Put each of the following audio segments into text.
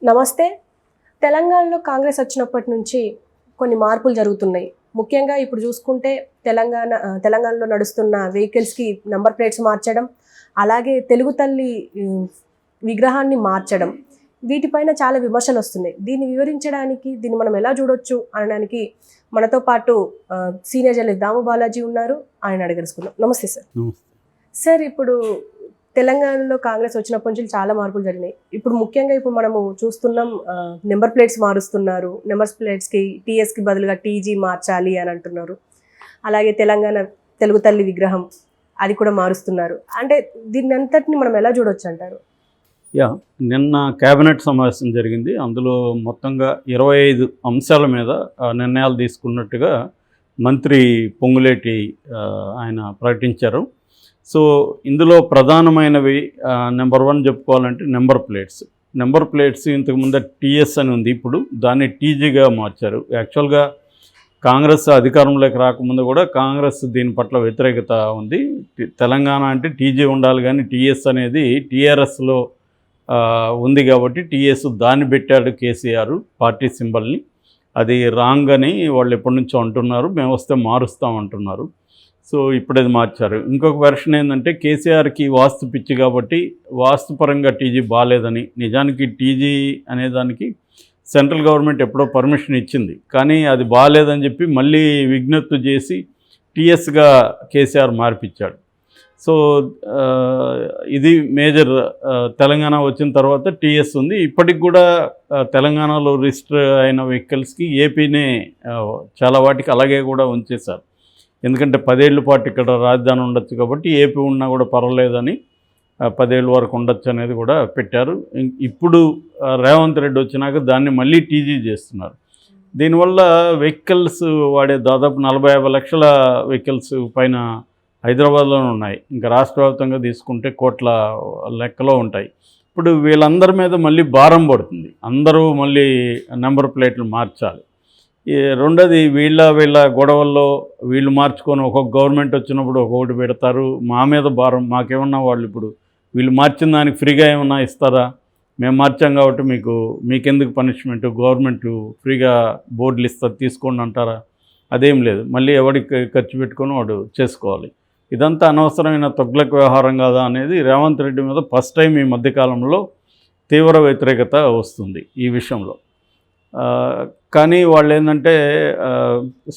నమస్తే. తెలంగాణలో కాంగ్రెస్ వచ్చినప్పటి నుంచి కొన్ని మార్పులు జరుగుతున్నాయి. ముఖ్యంగా ఇప్పుడు చూసుకుంటే తెలంగాణలో నడుస్తున్న వెహికల్స్‌కి నంబర్ ప్లేట్స్ మార్చడం, అలాగే తెలుగు తల్లి విగ్రహాన్ని మార్చడం. వీటిపైన చాలా విమర్శలొస్తున్నాయి. దీన్ని వివరించడానికి, దీన్ని మనం ఎలా చూడొచ్చు అనడానికి మనతో పాటు సీనియర్ జర్నలిస్ట్ దాము బాలాజీ ఉన్నారు. ఆయన అడిగి తెలుసుకుందాం. నమస్తే సార్. సార్, ఇప్పుడు తెలంగాణలో కాంగ్రెస్ వచ్చినప్పటి నుంచి చాలా మార్పులు జరిగినాయి. ఇప్పుడు ముఖ్యంగా మనము చూస్తున్నాం, నెంబర్ ప్లేట్స్ మారుస్తున్నారు. నెంబర్ ప్లేట్స్కి టీఎస్కి బదులుగా టీజీ మార్చాలి అని అంటున్నారు. అలాగే తెలుగు తల్లి విగ్రహం అది కూడా మారుస్తున్నారు. అంటే దీన్ని అంతటిని మనం ఎలా చూడొచ్చు అంటారు? నిన్న కేబినెట్ సమావేశం జరిగింది. అందులో మొత్తంగా 25 అంశాల మీద నిర్ణయాలు తీసుకున్నట్టుగా మంత్రి పొంగులేటి ఆయన ప్రకటించారు. సో ఇందులో ప్రధానమైనవి నెంబర్ 1 చెప్పుకోవాలంటే నెంబర్ ప్లేట్స్ ఇంతకుముందు టీఎస్ అని ఉంది, ఇప్పుడు దాన్ని టీజీగా మార్చారు. యాక్చువల్గా కాంగ్రెస్ అధికారంలోకి రాకముందు కూడా కాంగ్రెస్ దీని పట్ల వ్యతిరేకత ఉంది. తెలంగాణ అంటే టీజీ ఉండాలి, కానీ టీఎస్ అనేది టీఆర్ఎస్లో ఉంది కాబట్టి టీఎస్ దాన్ని పెట్టాడు కేసీఆర్ పార్టీ సింబల్ని. అది రాంగ్ అని వాళ్ళు ఎప్పటి నుంచో అంటున్నారు. మేము వస్తే మారుస్తామంటున్నారు. సో ఇప్పుడు అది మార్చారు. ఇంకొక వెర్షన్ ఏంటంటే కేసీఆర్కి వాస్తు పిచ్చి కాబట్టి వాస్తుపరంగా టీజీ బాగాలేదని. నిజానికి టీజీ అనేదానికి సెంట్రల్ గవర్నమెంట్ ఎప్పుడో పర్మిషన్ ఇచ్చింది, కానీ అది బాగాలేదని చెప్పి మళ్ళీ విజ్ఞప్తి చేసి టీఎస్గా కేసీఆర్ మార్పిచ్చాడు. సో ఇది మేజర్. తెలంగాణ వచ్చిన తర్వాత టీఎస్ ఉంది. ఇప్పటికి కూడా తెలంగాణలో రిజిస్టర్ అయిన వెహికల్స్కి ఏపీనే చాలా వాటికి అలాగే కూడా ఉంచేశారు. ఎందుకంటే 10 ఏళ్ల పాటు ఇక్కడ రాజధాని ఉండొచ్చు కాబట్టి ఏపీ ఉన్నా కూడా పర్వాలేదని 10 ఏళ్ళ వరకు ఉండొచ్చు అనేది కూడా పెట్టారు. ఇప్పుడు రేవంత్ రెడ్డి వచ్చినాక దాన్ని మళ్ళీ టీజీ చేస్తున్నారు. దీనివల్ల వెహికల్స్ వాడే దాదాపు 40-50 లక్షల వెహికల్స్ పైన హైదరాబాద్లోనే ఉన్నాయి. ఇంకా రాష్ట్ర వ్యాప్తంగా తీసుకుంటే కోట్ల లెక్కలో ఉంటాయి. ఇప్పుడు వీళ్ళందరి మీద మళ్ళీ భారం పడుతుంది. అందరూ మళ్ళీ నెంబర్ ప్లేట్లు మార్చాలి. రెండోది వీళ్ళ గొడవల్లో వీళ్ళు మార్చుకొని ఒక్కొక్క గవర్నమెంట్ వచ్చినప్పుడు ఒక్కొక్కటి పెడతారు. మా మీద భారం. మాకేమన్నా వాళ్ళు ఇప్పుడు వీళ్ళు మార్చిన దానికి ఫ్రీగా ఏమన్నా ఇస్తారా? మేము మార్చాం కాబట్టి మీకెందుకు పనిష్మెంట్? గవర్నమెంట్ ఫ్రీగా బోర్డులు ఇస్తారు, తీసుకోండి అంటారా? అదేం లేదు. మళ్ళీ ఎవరికి ఖర్చు పెట్టుకొని వాడు చేసుకోవాలి. ఇదంతా అనవసరమైన తొగ్లక్ వ్యవహారం కాదా అనేది రేవంత్ రెడ్డి మీద ఫస్ట్ టైం ఈ మధ్యకాలంలో తీవ్ర వ్యతిరేకత వస్తుంది ఈ విషయంలో. కానీ వాళ్ళు ఏంటంటే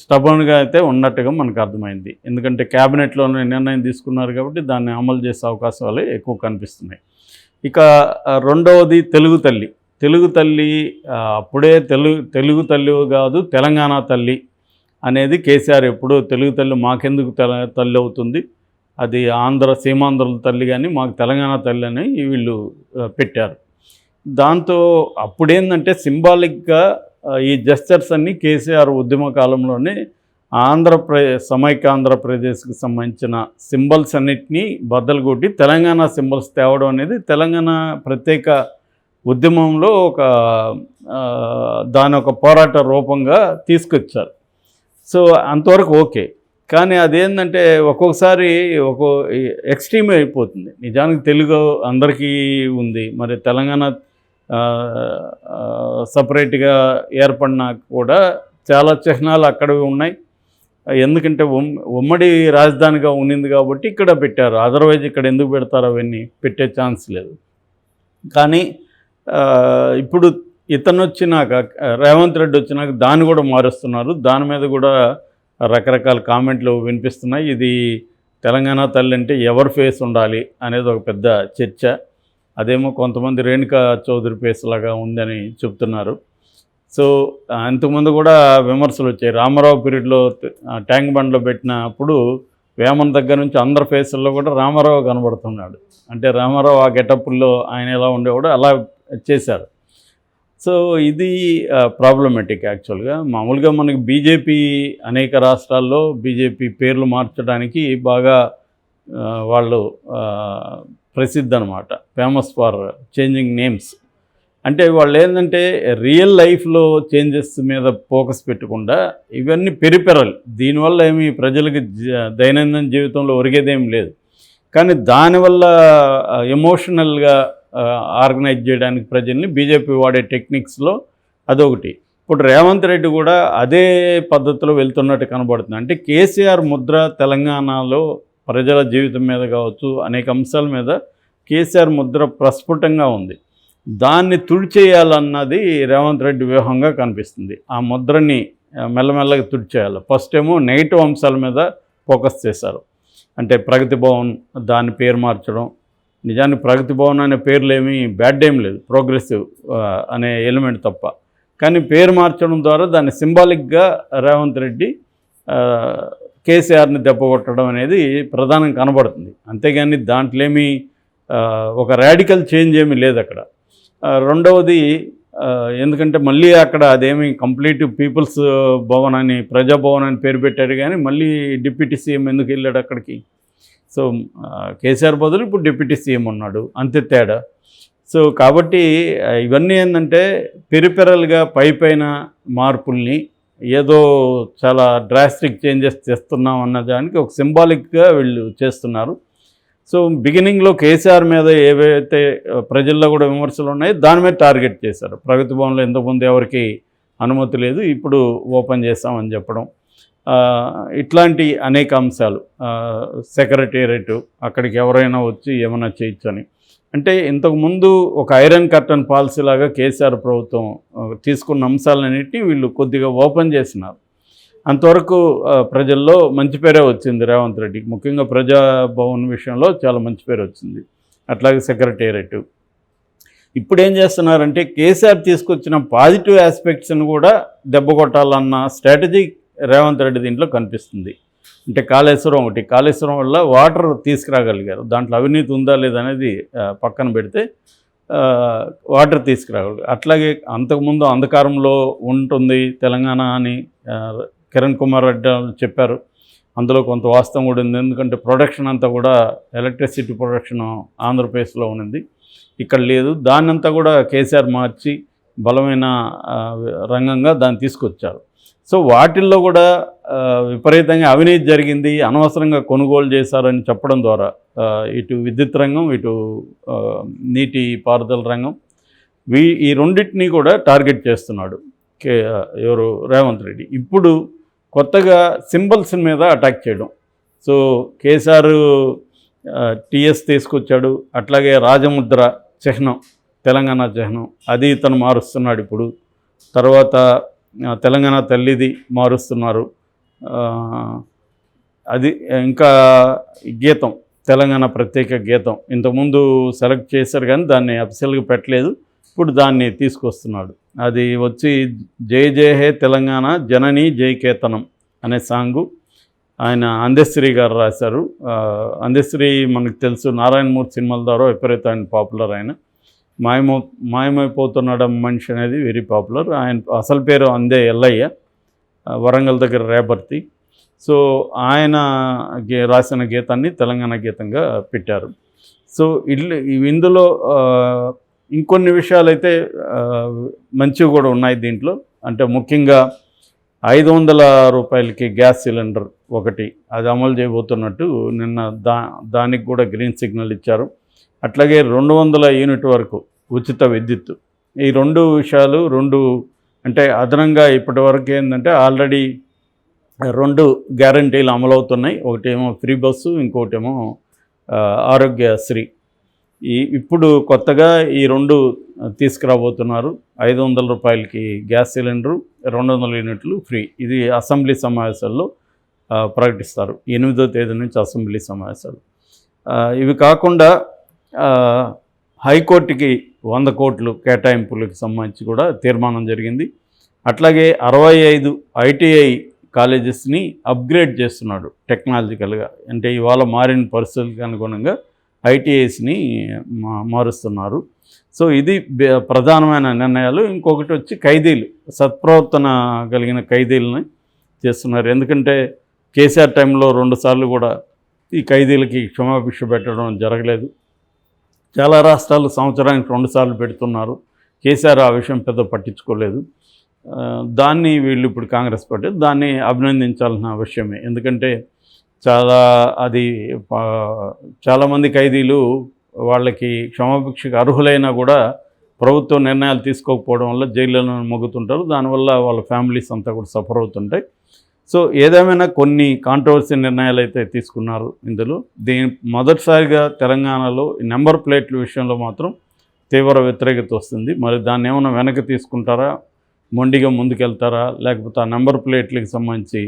స్టబర్న్గా అయితే ఉన్నట్టుగా మనకు అర్థమైంది. ఎందుకంటే క్యాబినెట్లోనే నిర్ణయం తీసుకున్నారు కాబట్టి దాన్ని అమలు చేసే అవకాశాలు ఎక్కువ కనిపిస్తున్నాయి. ఇక రెండవది తెలుగు తల్లి అప్పుడే తెలుగు తల్లి కాదు, తెలంగాణ తల్లి అనేది కేసీఆర్ ఎప్పుడూ తెలుగు తల్లి మాకెందుకు తల్లి అవుతుంది, అది సీమాంధ్రుల తల్లి, కానీ మాకు తెలంగాణ తల్లి అని వీళ్ళు పెట్టారు. దాంతో అప్పుడేందంటే సింబాలిక్గా ఈ జెస్చర్స్ అన్నీ కేసీఆర్ ఉద్యమ కాలంలోనే సమైక్య ఆంధ్రప్రదేశ్కి సంబంధించిన సింబల్స్ అన్నిటినీ బద్దలు కొట్టి తెలంగాణ సింబల్స్ తేవడం అనేది తెలంగాణ ప్రత్యేక ఉద్యమంలో దాని ఒక పోరాట రూపంగా తీసుకొచ్చారు. సో అంతవరకు ఓకే. కానీ అదేంటంటే ఒక్కొక్కసారి ఎక్స్ట్రీమ్ అయిపోతుంది. నిజానికి తెలుగు అందరికీ ఉంది, మరి తెలంగాణ సపరేట్గా ఏర్పడినా కూడా చాలా చిహ్నాలు అక్కడవి ఉన్నాయి. ఎందుకంటే ఉమ్మడి రాజధానిగా ఉన్నింది కాబట్టి ఇక్కడ పెట్టారు. అదర్వైజ్ ఇక్కడ ఎందుకు పెడతారు? అవన్నీ పెట్టే ఛాన్స్ లేదు. కానీ ఇప్పుడు ఇతను వచ్చినాక, రేవంత్ రెడ్డి వచ్చినాక దాన్ని కూడా మారుస్తున్నారు. దాని మీద కూడా రకరకాల కామెంట్లు వినిపిస్తున్నాయి. ఇది తెలంగాణ తల్లి అంటే ఎవరి ఫేస్ ఉండాలి అనేది ఒక పెద్ద చర్చ. అదేమో కొంతమంది రేణుకా చౌదరి ఫేస్ లాగా ఉందని చెప్తున్నారు. సో అంతకుముందు కూడా విమర్శలు వచ్చాయి. రామారావు పీరియడ్లో ట్యాంక్ బండ్లో పెట్టినప్పుడు వేమన్ దగ్గర నుంచి అందరి ఫేసుల్లో కూడా రామారావు కనబడుతున్నాడు. అంటే రామారావు ఆ గెటప్పుల్లో ఆయన ఎలా ఉండేవాడో అలా చేశారు. సో ఇది ప్రాబ్లమేటిక్. యాక్చువల్గా మామూలుగా మనకి బీజేపీ అనేక రాష్ట్రాల్లో బీజేపీ పేర్లు మార్చడానికి బాగా వాళ్ళు ప్రసిద్ధి అనమాట, ఫేమస్ ఫర్ చేంజింగ్ నేమ్స్. అంటే వాళ్ళు ఏంటంటే రియల్ లైఫ్లో చేంజెస్ మీద ఫోకస్ పెట్టకుండా ఇవన్నీ పెరిపెరల్, దీనివల్ల ఏమి ప్రజలకి దైనందిన జీవితంలో ఒరిగేదేం లేదు. కానీ దానివల్ల ఎమోషనల్గా ఆర్గనైజ్ చేయడానికి ప్రజల్ని బీజేపీ వాడే టెక్నిక్స్లో అదొకటి. ఇప్పుడు రేవంత్ రెడ్డి కూడా అదే పద్ధతిలో వెళ్తున్నట్టు కనబడుతుంది. అంటే కేసీఆర్ ముద్ర తెలంగాణలో ప్రజల జీవితం మీద కావచ్చు, అనేక అంశాల మీద కేసీఆర్ ముద్ర ప్రస్ఫుటంగా ఉంది. దాన్ని తుడిచేయాలన్నది రేవంత్ రెడ్డి వ్యూహంగా కనిపిస్తుంది. ఆ ముద్రని మెల్లమెల్లగా తుడిచేయాలి. ఫస్ట్ ఏమో నెగిటివ్ అంశాల మీద ఫోకస్ చేశారు. అంటే ప్రగతి భవన్ దాని పేరు మార్చడం. నిజానికి ప్రగతి భవన్ అనే పేర్లు ఏమీ బ్యాడ్ ఏం లేదు, ప్రోగ్రెసివ్ అనే ఎలిమెంట్ తప్ప. కానీ పేరు మార్చడం ద్వారా దాన్ని సింబాలిక్గా రేవంత్ రెడ్డి కేసీఆర్ని దెబ్బకొట్టడం అనేది ప్రధానంగా కనబడుతుంది. అంతేగాని దాంట్లో ఏమీ ఒక రాడికల్ చేంజ్ ఏమీ లేదు అక్కడ. రెండవది, ఎందుకంటే మళ్ళీ అక్కడ అదేమి కంప్లీట్ పీపుల్స్ భవన్ అని, ప్రజాభవన్ అని పేరు పెట్టారు, కానీ మళ్ళీ డిప్యూటీ సీఎం ఎందుకు వెళ్ళాడు అక్కడికి? సో కేసీఆర్ బదులు ఇప్పుడు డిప్యూటీ సీఎం ఉన్నాడు, అంతే తేడా. సో కాబట్టి ఇవన్నీ ఏంటంటే పెరిపెరల్గా పైన మార్పుల్ని ఏదో చాలా డ్రాస్టిక్ చేంజెస్ చేస్తున్నాం అన్న దానికి ఒక సింబాలిక్గా వీళ్ళు చేస్తున్నారు. సో బిగినింగ్లో కేసీఆర్ మీద ఏవైతే ప్రజల్లో కూడా విమర్శలు ఉన్నాయో దాని మీద టార్గెట్ చేశారు. ప్రగతి భవన్లో ఇంతకుముందు ఎవరికి అనుమతి లేదు, ఇప్పుడు ఓపెన్ చేస్తామని చెప్పడం, ఇట్లాంటి అనేక అంశాలు. సెక్రటేరియట్ అక్కడికి ఎవరైనా వచ్చి ఏమైనా చేయొచ్చు అని. అంటే ఇంతకుముందు ఒక ఐరన్ కర్టన్ పాలసీ లాగా కేసీఆర్ ప్రభుత్వం తీసుకున్న అంశాలన్నింటినీ వీళ్ళు కొద్దిగా ఓపెన్ చేసినారు. అంతవరకు ప్రజల్లో మంచి పేరే వచ్చింది రేవంత్ రెడ్డికి. ముఖ్యంగా ప్రజాభవన్ విషయంలో చాలా మంచి పేరు వచ్చింది. అట్లాగే సెక్రటేరియట్. ఇప్పుడు ఏం చేస్తున్నారంటే కేసీఆర్ తీసుకొచ్చిన పాజిటివ్ ఆస్పెక్ట్స్ని కూడా దెబ్బ కొట్టాలన్న స్ట్రాటజీ రేవంత్ రెడ్డి దీంట్లో కనిపిస్తుంది. అంటే కాళేశ్వరం ఒకటి, కాళేశ్వరం వల్ల వాటర్ తీసుకురాగలిగారు. దాంట్లో అవినీతి ఉందా లేదనేది పక్కన పెడితే వాటర్ తీసుకురాగలిగారు. అట్లాగే అంతకుముందు అంధకారంలో ఉంటుంది తెలంగాణ అని కిరణ్ కుమార్ రెడ్డి చెప్పారు. అందులో కొంత వాస్తవం కూడా ఉంది. ఎందుకంటే ప్రొడక్షన్ అంతా కూడా ఎలక్ట్రిసిటీ ప్రొడక్షన్ ఆంధ్రప్రదేశ్లో ఉన్నది, ఇక్కడ లేదు. దాన్నంతా కూడా కేసీఆర్ మార్చి బలమైన రంగంగా దాన్ని తీసుకొచ్చారు. సో వాటిల్లో కూడా విపరీతంగా అవినీతి జరిగింది, అనవసరంగా కొనుగోలు చేశారని చెప్పడం ద్వారా ఇటు విద్యుత్ రంగం, ఇటు నీటి పారుదల రంగం, ఈ రెండింటినీ కూడా టార్గెట్ చేస్తున్నాడు ఎవరు రేవంత్ రెడ్డి. ఇప్పుడు కొత్తగా సింబల్స్ మీద అటాక్ చేయడం. సో కేసీఆర్ టీఎస్ తీసుకొచ్చాడు, అట్లాగే రాజముద్ర చిహ్నం, తెలంగాణ చిహ్నం, అది ఇతను మారుస్తున్నాడు ఇప్పుడు. తర్వాత తెలంగాణ తల్లిది మారుస్తున్నారు. అది ఇంకా గీతం, తెలంగాణ ప్రత్యేక గీతం ఇంతకుముందు సెలెక్ట్ చేశారు కానీ దాన్ని అఫీషియల్గా పెట్టలేదు, ఇప్పుడు దాన్ని తీసుకొస్తున్నాడు. అది వచ్చి జై జై హే తెలంగాణ జనని జై కేతనం అనే సాంగు ఆయన అందశ్రీ గారు రాశారు. అందశ్రీ మనకు తెలుసు, నారాయణమూర్తి సినిమాల ద్వారా విపరీతమైన పాపులర్. ఆయన మాయమైపోతున్నాడు మనిషి అనేది వెరీ పాపులర్. ఆయన అసలు పేరు అందే ఎల్లయ్య, వరంగల్ దగ్గర రేపర్తి. సో ఆయన రాసిన గీతాన్ని తెలంగాణ గీతంగా పెట్టారు. సో ఇందులో ఇంకొన్ని విషయాలైతే మంచివి కూడా ఉన్నాయి దీంట్లో. అంటే ముఖ్యంగా 500 రూపాయలకి గ్యాస్ సిలిండర్ ఒకటి, అది అమలు చేయబోతున్నట్టు నిన్న దానికి కూడా గ్రీన్ సిగ్నల్ ఇచ్చారు. అట్లాగే 200 యూనిట్ వరకు ఉచిత విద్యుత్. ఈ రెండు విషయాలు అంటే అదనంగా ఇప్పటి వరకు ఏంటంటే ఆల్రెడీ 2 గ్యారంటీలు అమలవుతున్నాయి. ఒకటేమో ఫ్రీ బస్సు, ఇంకోటేమో ఆరోగ్యశ్రీ. ఇప్పుడు కొత్తగా ఈ 2 తీసుకురాబోతున్నారు. 500 రూపాయలకి గ్యాస్ సిలిండరు, 200 యూనిట్లు ఫ్రీ. ఇది అసెంబ్లీ సమావేశాల్లో ప్రకటిస్తారు. 8వ తేదీ నుంచి అసెంబ్లీ సమావేశాలు. ఇవి కాకుండా హైకోర్టుకి 100 కోట్లు కేటాయింపులకు సంబంధించి కూడా తీర్మానం జరిగింది. అట్లాగే 65 ఐటీఐ కాలేజెస్ని అప్గ్రేడ్ చేస్తున్నాడు టెక్నాలజికల్గా. అంటే ఇవాళ మారిన పరిస్థితులకు అనుగుణంగా ఐటీఐస్ని మారుస్తున్నారు. సో ఇది ప్రధానమైన నిర్ణయాలు. ఇంకొకటి వచ్చి ఖైదీలు, సత్ప్రవర్తన కలిగిన ఖైదీలని చేస్తున్నారు. ఎందుకంటే కేసీఆర్ టైంలో 2 సార్లు కూడా ఈ ఖైదీలకి క్షమాభిక్ష పెట్టడం జరగలేదు. చాలా రాష్ట్రాలు సంవత్సరానికి 2 సార్లు పెడుతున్నారు. కేసీఆర్ ఆ విషయం పెద్ద పట్టించుకోలేదు. దాన్ని వీళ్ళు ఇప్పుడు కాంగ్రెస్ పార్టీ దాన్ని అభినందించాల్సిన విషయమే. ఎందుకంటే చాలామంది ఖైదీలు వాళ్ళకి క్షమాభిక్షకు అర్హులైనా కూడా ప్రభుత్వం నిర్ణయాలు తీసుకోకపోవడం వల్ల జైళ్ళలో మొగ్గుతుంటారు. దానివల్ల వాళ్ళ ఫ్యామిలీస్ అంతా కూడా సఫర్ అవుతుంటాయి. సో ఏదేమైనా కొన్ని కాంట్రవర్సీ నిర్ణయాలు అయితే తీసుకున్నారు ఇందులో. మొదటిసారిగా తెలంగాణలో నెంబర్ ప్లేట్ల విషయంలో మాత్రం తీవ్ర వ్యతిరేకత వస్తుంది. మరి దాన్ని ఏమైనా వెనక్కి తీసుకుంటారా, మొండిగా ముందుకెళ్తారా, లేకపోతే ఆ నెంబర్ ప్లేట్లకి సంబంధించి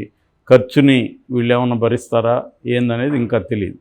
ఖర్చుని వీళ్ళు ఏమైనా భరిస్తారా ఏందనేది ఇంకా తెలియదు.